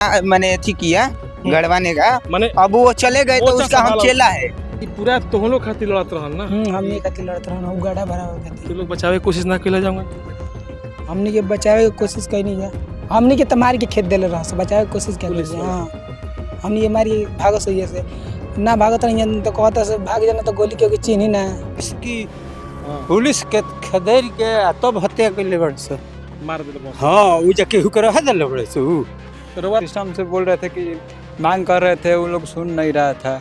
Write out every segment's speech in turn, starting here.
मैंने अथी किया गड़वाने का, माने अब वो चले गए तो उसका हम चेला है। पूरा तोहलो खातिर लड़त रहन ना। हमने खातिर लड़त रहन गाड़ा भरा हो गया तू लोग बचावे की कोशिश ना केला जाऊंगा। हमने के बचावे की कोशिश कई है। हमने के तमार के खेत देले रह बचावे की कोशिश कर पुलिस हां हमने हमारी भागत सही से ना भागत नहीं तो कहता से भाग जाना तो गोली के चिन्ह ना इसकी पुलिस के खदेर के तब हत्या कर ले बड़ से मार दिले बहुत। हाँ वो जाके हुकर है दल बड़े से रउआ सिस्टम से बोल रहे थे कि मांग कर रहे थे, वो लोग सुन नहीं रहा था।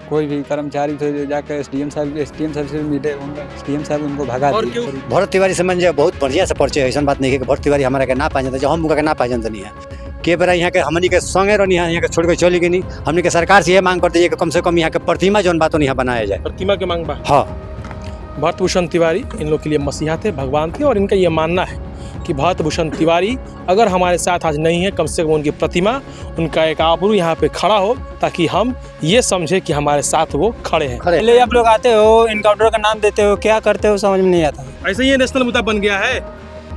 कोई भी कर्मचारी थे जाकर एसडीएम साहब से मिले, एसडीएम साहब उनको भगा और दिए। क्यों? भरत तिवारी से मन बहुत बढ़िया से परिचय है। ऐसा बात नहीं है कि भरत तिवारी हमारा के ना पा जाता, जब हम उनका के ना पा जानते नहीं है के बेरा यहाँ के हमनी के संगे रहनी है, यहाँ के छोड़ के चली गई नहीं। हमनी के सरकार से ये मांग करते हैं कि कम से कम यहाँ के प्रतिमा जो बातों यहाँ बनाया जाए। प्रतिमा के मांग बा। हाँ, भरत भूषण तिवारी इन लोग के लिए मसीहा थे, भगवान थे, और इनका ये मानना है कि भरत भूषण तिवारी अगर हमारे साथ आज नहीं है, कम से कम उनकी प्रतिमा, उनका एक आबरू यहाँ पे खड़ा हो, ताकि हम ये समझे कि हमारे साथ वो खड़े हैं। पहले आप लोग आते हो, इनकाउंटर का नाम देते हो, क्या करते हो समझ में नहीं आता। ऐसे ही ये नेशनल मुद्दा बन गया है।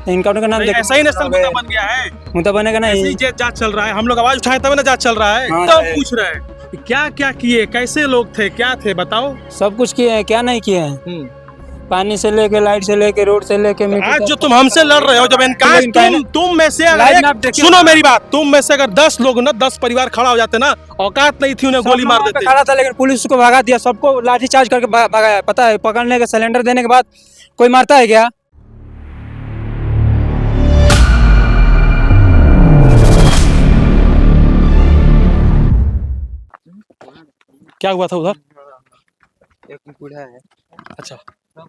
इनकाउंटर का नाम ऐसा ही नेशनल मुद्दा बन गया है। मुद्दा बनेगा ऐसे नहीं। ही जांच चल रहा है, हम लोग आवाज उठाए तब ना जांच चल रहा है। हाँ, तो हम पूछ रहे हैं कि क्या क्या किए, कैसे लोग थे, क्या थे, बताओ। सब कुछ किए हैं, क्या नहीं किए हैं। पानी से लेके, लाइट से लेके, रोड से लेके, आज जो तुम हमसे लड़ रहे हो, जब तुम में से अगर सुनो मेरी बात, तुम में से अगर 10 लोग ना, 10 परिवार खड़ा हो जाते ना, औकात नहीं थी उन्हें गोली मार देते। खड़ा था लेकिन पुलिस को भगा दिया, सबको लाठी चार्ज करके भगाया। पता है, पकड़ने के सिलेंडर देने के बाद कोई मारता है क्या? क्या हुआ था उधर? एक बूढ़ा है। अच्छा, सब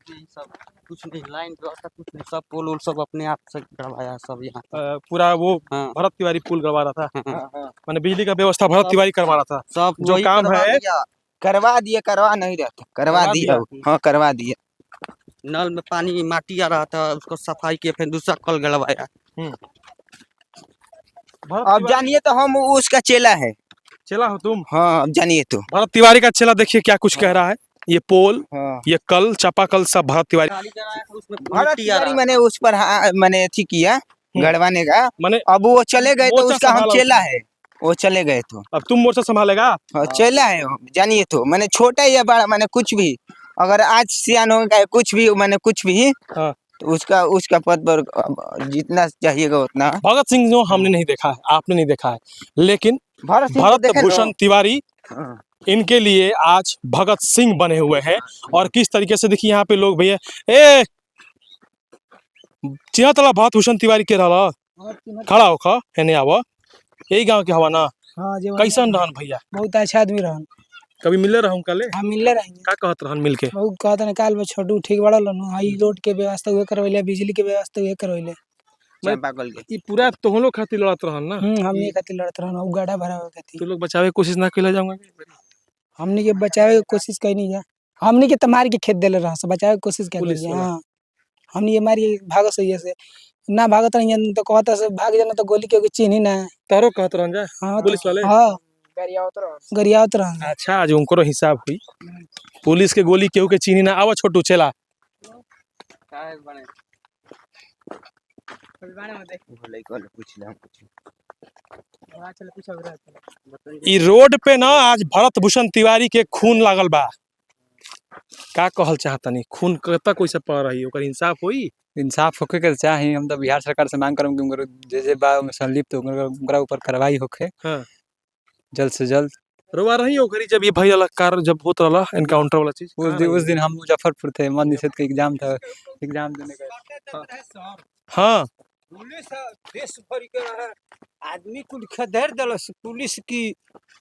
कुछ नहीं, लाइन व्यवस्था कुछ नहीं, सब पोल वोल सब अपने आप से करवाया सब यहाँ। पूरा वो हाँ। भरत तिवारी पुल करवा रहा था। हाँ। मैंने बिजली का व्यवस्था भरत तिवारी करवा रहा था। सब जो वही काम करवा है दिया। करवा दिए, करवा नहीं रहता, करवा करवा दिया। हाँ, करवा दिए। नल में पानी माटी आ रहा था, उसको सफाई किए, फिर दूसरा कल गड़वाया। अब जानिए तो हम उसका चेला है। चला हो तुम? हाँ, अब जानिए तो भरत तिवारी का चेला। देखिए क्या कुछ कह रहा है। ये पोल, हाँ। ये कल, चापाकल, सब भरत तिवारी। उसमें भरत मिट्टी आ तिवारी रहा मैंने उस पर मैंने अथी किया गड़वाने का, माने अब वो चले गए तो मोर्चा उसका हम संभाला चेला है। वो चले गए तो अब तुम मोर्चा संभालेगा। हाँ, चेला है वो, जानिए तो। मैंने छोटा या बड़ा, मैंने कुछ भी, अगर आज सियान हो गया कुछ भी, मैंने कुछ भी, हाँ। तो उसका पद पर जितना चाहिएगा उतना। भगत सिंह जो हमने नहीं देखा है, आपने नहीं देखा है, लेकिन भरत सिंह को भरत देखे भूषण लो। तिवारी हाँ। इनके लिए आज भगत सिंह बने हुए हैं। और किस तरीके से देखिए यहाँ पे लोग, भैया ए चिन्ह तला भरत भूषण तिवारी के रहा खड़ा होकर हेने आवा, यही गांव के हवा ना। हां जे कैसन रहन भैया? बहुत अच्छा आदमी रहन। कभी मिले रहूं कले? हम मिलले रहेंगे। का कहत रहन मिलके? बहुत कहत न काल में छोटू ठीक बड़ा लन हाई रोड के व्यवस्था हुए करवैले, बिजली के व्यवस्था हुए करवैले। चापाकल के ई पूरा तोहलो खातिर लड़त रहन ना। हमने खातिर लड़त रहन गाड़ा भरा हो गया। तू लोग बचावे की कोशिश ना केला जाऊंगा। हमने के बचावे की कोशिश कई है। हमने के तमार के खेत देले रह बचावे की कोशिश कर पुलिस वाला। हां हमने हमारी भागत सही से ना भागत नहीं तो कहता से भाग जाना तो गोली के चिन्ह ना। तारो कहत रहन जा हां पुलिस वाले। हां गरियावत रहन। अच्छा, आज उनको हिसाब हुई। पुलिस के गोली केहू के चीनी ना। आवा छोटू चला। ई रोड पे ना आज भरत भूषण तिवारी के खून लागल बा। का कहल चाहतनी? खून कता कोई से पड़ रही, ओकर इंसाफ होई। इंसाफ होके के चाही। हम तो बिहार सरकार से मांग करम कि उनकर जे बा में संलिप्त उनका ऊपर कार्रवाई होखे। हाँ। जल्द से जल्द। रोवा रही ओकरी जब ये भैया कार जब होत रहला एनकाउंटर वाला चीज। उस दिन हम मुजफ्फरपुर थे, मद निषेध का एग्जाम था, एग्जाम देने गए। हाँ, पुलिस देश भर के आदमी कुल खदेर दलस पुलिस की।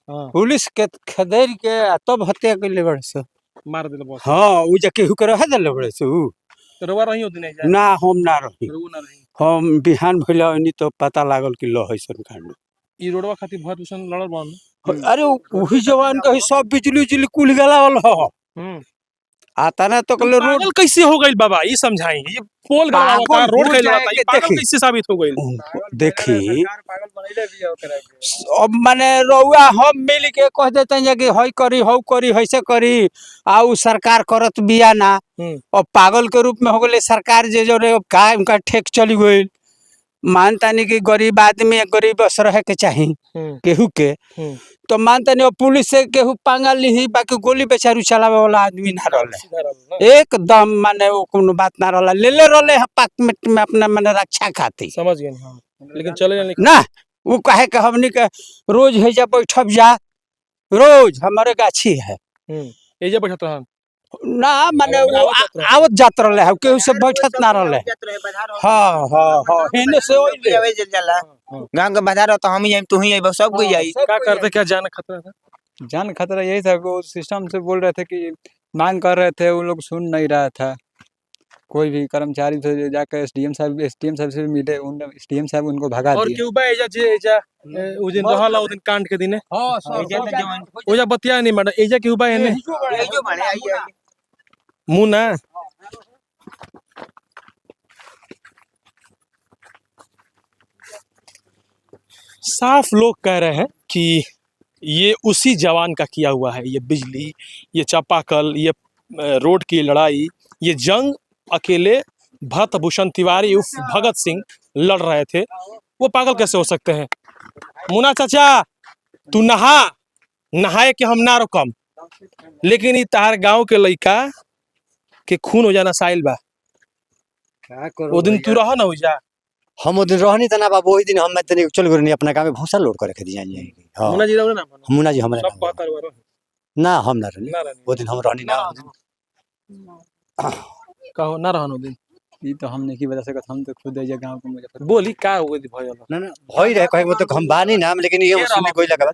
हाँ। पुलिस के खदेर के तब हत्या कर ले बड़ से मार दिल बस। हाँ वो जाके हुकर है दल बड़ से तो रोवा रही होती नहीं जा। ना हम ना रही। रोवा ना रही। हम बिहान भइला नहीं तो पता लागल कि लो है सन कांड। ई रोडवा खातिर भरत भूषण लड़ल बन। अरे वही जवान का सब बिजली उजली कुल गला वाला हो आता ना तो कल रोड पागल कैसे हो गई बाबा? ये समझाई। ये पोल गड़ा था, रोड कैसे लड़ा था, ये पागल कैसे साबित हो गई? देखी अब माने रउआ हम मिल के कह देते हैं कि हई करी हौ करी ऐसे करी आ उ सरकार करत बिया ना। और पागल के रूप में हो गए सरकार जे जो रे का उनका ठेक चली गई। मानता नहीं कि गरीब आदमी गरीब बस रहे के चाहिए केहू के तो मानता नहीं पुलिस से केहू पांगा ली बाकी गोली बेचारू चलावे वाला आदमी ना रहे एकदम माने वो कोनो बात ना रहा ले रहे पाक में अपना माने रक्षा खातिर समझ गए हाँ। लेकिन चले नहीं ना वो कहे के हमनी के रोज है जा बैठब जा रोज हमारे गाछी है एजे बैठत रहन ना माने वो आवत जात रहे है केहू से बैठत ना रहे हाँ हाँ हाँ हेने से ओइले गांव के बाजार तो हम ही तू ही सब कोई जाई क्या करते क्या जान खतरा था जान खतरा यही था वो सिस्टम से बोल रहे थे कि मांग कर रहे थे वो लोग सुन नहीं रहा था कोई भी कर्मचारी थे जाकर एसडीएम साहब से मिले उन एसडीएम साहब उनको भगा और दिए क्यों बा एजा जे एजा उ दिन रहला उ दिन कांड के दिने ओजा बतिया नहीं मैडम एजा क्यों बा एने मुना साफ लोग कह रहे हैं कि ये उसी जवान का किया हुआ है। ये बिजली, ये चापाकल, ये रोड की लड़ाई, ये जंग अकेले भरत भूषण तिवारी उर्फ भगत सिंह लड़ रहे थे। वो पागल कैसे हो सकते हैं? मुना चाचा तू नहाए के हम ना रुकम, लेकिन ये तार गांव के लड़का के खून हो जाना साइल बा। वो दिन तू रहा ना हो जा हम वो दिन रहनी तना बाबू वही दिन हम मैं तनी चल गए अपना गांव में भूसा लोड करे के दिया जाए हां मुना जी रहो ना मुना जी हमारे सब बात करवा ना हम ना रहनी वो दिन हम रहनी ना कहो ना रहनो दिन ये तो हमने की वजह से हम तो खुद है गांव को मुजफ्फरपुर बोली का हो गई भय ना ना भई रहे कहे वो तो हम बानी नाम लेकिन ये सुनने कोई लगा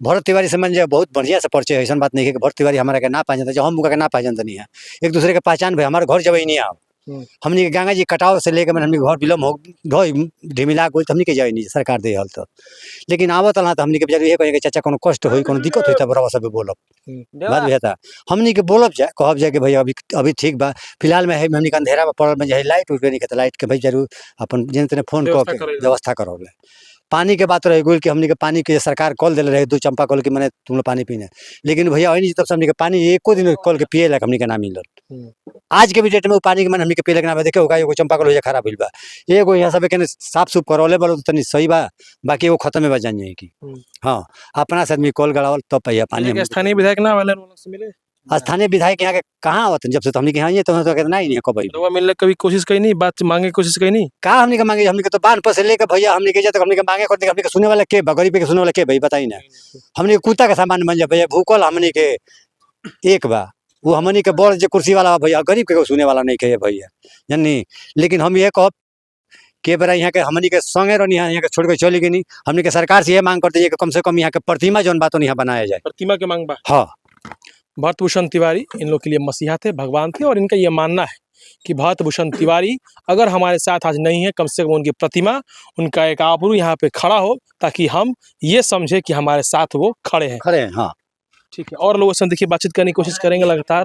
भरत तिवारी से मन जे बहुत बढ़िया से परिचय है। ऐसा बात नहीं है कि भरत तिवारी हमारा के ना पहचानता जब हम के ना पहचानता नहीं है एक दूसरे के पहचान भाई हमारे घर जब ही नहीं आओ हमने के गंगा जी कटाव से लेकर हमने घर बिलम हो ढोई ढिमिला कोई हमने के जाए नहीं सरकार दे हल तो लेकिन आवत ना तो हमने के बेचारे ये कहे कि चाचा कोनो कष्ट होई कोनो दिक्कत होई त बराबर सब बोलब बात भी था हमने के बोलब जाए कहब जाए कि भैया अभी ठीक बा फिलहाल में है हमने के अंधेरा में पड़ल में जे लाइट उठ नहीं के लाइट के भाई जरूर अपन जेन तेने फोन कर के व्यवस्था करौले पानी के बात रहे गुल कि हमने के पानी के सरकार कॉल दिले रहे 2 चंपा कॉल के मैंने तुम लोग पानी पीने लेकिन भैया नहीं तब से हमने के पानी एको दिन कॉल के पिए लग हमने के ना मिलल आज के भी डेट में वो पानी के मन हमने के पिए लग ना देखे होगा एगो चंपा कॉल हो जा खराब भइल बा एगो यहाँ सब के साफ सुफ करौले बोलो तनी सही बा बाकी वो खत्म में बा जान जाए की हां अपना से आदमी कॉल गड़ावल तब भैया पानी स्थानीय विधायक ना वाले लोग से मिले स्थानीय विधायक यहाँ के कहाँ आवत जब से हमने के यहाँ ये तो कितना ही नहीं कभी तो मिलने कभी कोशिश कही नहीं बात मांगे कोशिश कही नहीं कहा हमने के मांगे हमने के तो बांध पर से लेकर भैया हमने के जाते हमने के मांगे करते हमने के सुने वाला के गरीब के सुने वाला के भाई बताई ना हमने कुत्ता का सामान बन जा भैया भूखल हमने के एक बा वो हमने के बड़ जो कुर्सी वाला भैया गरीब के सुने वाला नहीं के भैया जानी लेकिन हम ये कह के बेरा यहाँ के हमने के संगे रहनी यहाँ के छोड़ के चली गई नहीं हमने के सरकार से ये मांग करते हैं कि कम से कम यहाँ के प्रतिमा जो बातों यहाँ बनाया जाए प्रतिमा के मांग बा हाँ भरत भूषण तिवारी इन लोग के लिए मसीहा थे, भगवान थे और इनका ये मानना है कि भरत भूषण तिवारी अगर हमारे साथ आज नहीं है कम से कम उनकी प्रतिमा उनका एक आबरू यहाँ पे खड़ा हो ताकि हम ये समझे कि हमारे साथ वो खड़े हैं हाँ ठीक है। और लोगों से देखिए बातचीत करने की कोशिश करेंगे लगातार।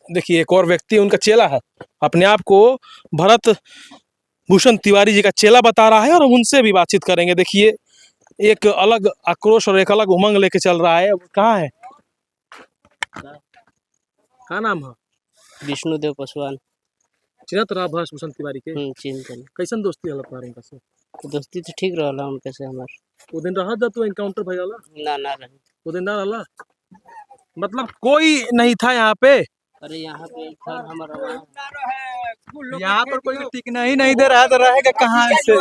देखिए एक और व्यक्ति उनका चेला है, अपने आप को भरत भूषण तिवारी जी का चेला बता रहा है और उनसे भी बातचीत करेंगे। देखिए एक अलग आक्रोश और एक अलग उमंग लेके चल रहा है। कहाँ है, क्या नाम है? विष्णुदेव पासवान। चिन्हत रहा भरत भूषण तिवारी के? चिन्हत। कैसन दोस्ती हल तुम्हारे उनका से? दोस्ती तो ठीक रहला उनके से हमार। वो दिन रहा तो एनकाउंटर भइला ना रहे वो दिन ना रहला, मतलब कोई नहीं था यहाँ पे? अरे यहाँ पे घर हमारा यहाँ पर कोई टिकना ही नहीं दे रहा तो रहेगा कहाँ से?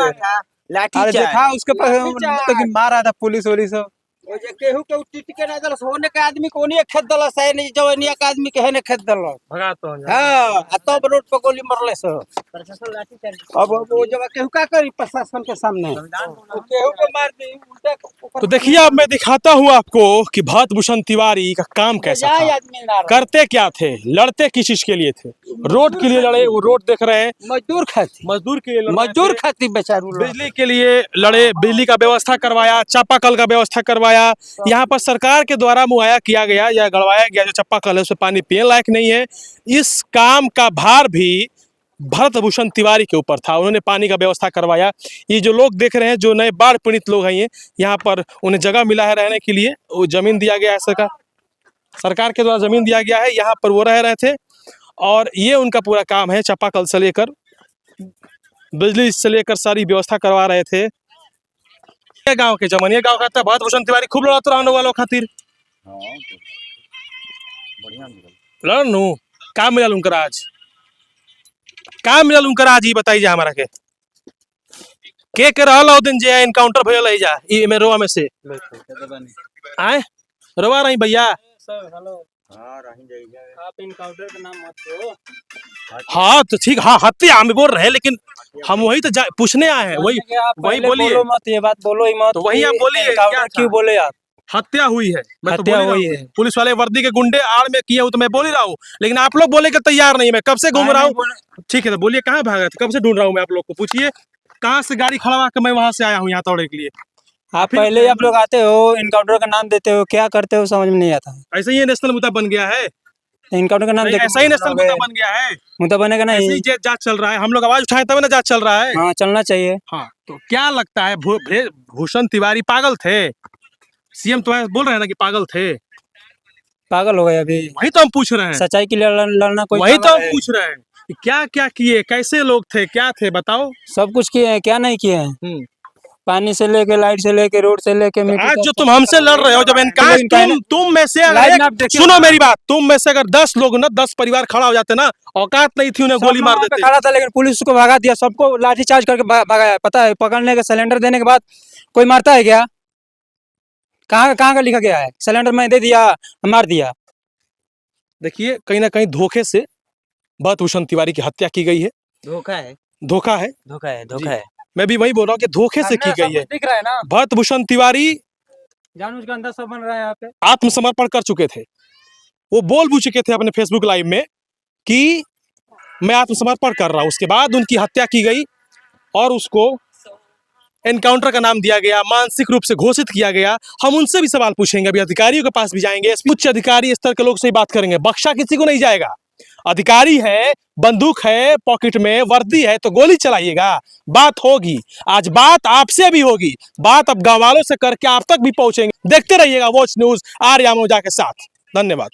लाठी देखा उसके पास मारा था पुलिस वोलिस सब केहू के टिके ना दलस होने के आदमी को नहीं खेत दलस है नहीं जवनिया के आदमी के है ने खेत दलस भगा तो हां तब रोड पर गोली मरले से प्रशासन लाठी चार्ज। अब वो जब केहू का करी प्रशासन के सामने केहू को मार दी उल्टा। तो देखिए अब मैं दिखाता हूँ आपको कि भरत भूषण तिवारी का काम कैसा था, करते क्या थे, लड़ते किस चीज के लिए थे? रोड के लिए लड़े, वो रोड देख रहे हैं मजदूर के लिए मजदूर खाती बेचारू। बिजली के लिए लड़े, बिजली का व्यवस्था करवाया, चापाकल का व्यवस्था करवाया। यहाँ पर सरकार के द्वारा मुहैया किया गया या गड़वाया गया जो चापाकल है उसमें पानी पीने लायक नहीं है। इस काम का भार भी भरत भूषण तिवारी के ऊपर था, उन्होंने पानी का व्यवस्था करवाया। ये जो लोग देख रहे हैं जो नए बाढ़ पीड़ित लोग हैं ये यहाँ पर उन्हें जगह मिला है रहने के लिए, वो जमीन दिया गया है सरकार के द्वारा जमीन दिया गया है, यहाँ पर वो रह रहे थे और ये उनका पूरा काम है चापाकल से लेकर बिजली से लेकर सारी व्यवस्था करवा रहे थे। ये गांव के जमनिया गांव का भरत भूषण तिवारी खूब लड़त रहने वालों खातिर लड़नू का मिलल उनकर आज ये बताइए हमारा के रहल ओ दिन जे एनकाउंटर भइल है जा ई में रोवा में से आए रोवा रही भैया आप इनकाउंटर का नाम मत दो। हाँ तो ठीक हाँ हत्या हम बोल रहे हैं लेकिन हम वही तो पूछने आए हैं वही वही बोलिए बोलो मत, ये बात बोलो ही मत। तो वही आप बोलिए इनकाउंटर क्या क्यों बोले आप? हत्या हुई है मैं तो हत्या बोल ही रहा हुई हूँ। है। पुलिस वाले वर्दी के गुंडे आड़ में किए हूँ तो मैं बोल ही रहा हूँ लेकिन आप लोग बोले के तैयार नहीं मैं कब से घूम रहा हूँ। ठीक है तो बोलिए कहाँ भागा था कब से ढूंढ रहा हूँ मैं आप लोग को पूछिए कहाँ से गाड़ी खड़वा के मैं वहां से आया हूँ यहाँ तोड़ने के लिए। आप पहले आप लोग आते हो इनकाउंटर का नाम देते हो, क्या करते हो समझ में नहीं आता। ऐसे ही नेशनल मुद्दा बन गया है इनकाउंटर का नाम नहीं, देके ऐसा ही नेशनल मुद्दा बन गया है मुद्दा बनेगा ऐसे नहीं। ही जांच चल रहा है हम लोग आवाज उठाए तब ना जांच चल रहा है। हाँ चलना चाहिए। हाँ तो क्या लगता है भूषण तिवारी पागल थे सीएम तो बोल रहे हैं ना कि पागल थे पागल हो गए अभी। वही तो हम पूछ रहे हैं सच्चाई के लिए लड़ना कोई वही तो पागल हम है। पूछ रहे हैं कि क्या क्या किए कैसे लोग थे क्या थे बताओ। सब कुछ किए हैं, क्या नहीं किए हैं। पानी से लेके लाइट से लेके रोड से लेके आज जो तुम हमसे लड़ रहे हो जब आज तुम में से लाइट में आप अगर देखिए सुनो मेरी बात तुम में से अगर 10 लोग ना 10 परिवार खड़ा हो जाते ना औकात नहीं थी उन्हें गोली मार देते। खड़ा था लेकिन पुलिस को भगा दिया, सबको लाठी चार्ज करके भगाया। पता है पकड़ने के सिलेंडर देने के बाद कोई मारता है क्या? कहाँ का लिखा गया है सिलेंडर मैं दे दिया मार दिया। देखिए कहीं ना कहीं धोखे से भरत भूषण तिवारी की हत्या की गई है। धोखा है धोखा है धोखा है। मैं भी वही बोल रहा हूँ कि धोखे से की गई है। दिख रहा है ना भरत भूषण तिवारी जानबूझ के अंदर सब बन रहा है यहाँ पे। आत्मसमर्पण कर चुके थे वो बोल भी चुके थे अपने फेसबुक लाइव में कि मैं आत्मसमर्पण कर रहा हूँ। उसके बाद उनकी हत्या की गई और उसको एनकाउंटर का नाम दिया गया मानसिक रूप से घोषित किया गया। हम उनसे भी सवाल पूछेंगे अभी अधिकारियों के पास भी जाएंगे उच्च अधिकारी स्तर के लोग से ही बात करेंगे। बख्शा किसी को नहीं जाएगा। अधिकारी है बंदूक है पॉकेट में वर्दी है तो गोली चलाइएगा बात होगी। आज बात आपसे भी होगी बात अब गाँव वालों से करके आप तक भी पहुंचेंगे। देखते रहिएगा वॉच न्यूज आर्या मोजा के साथ। धन्यवाद।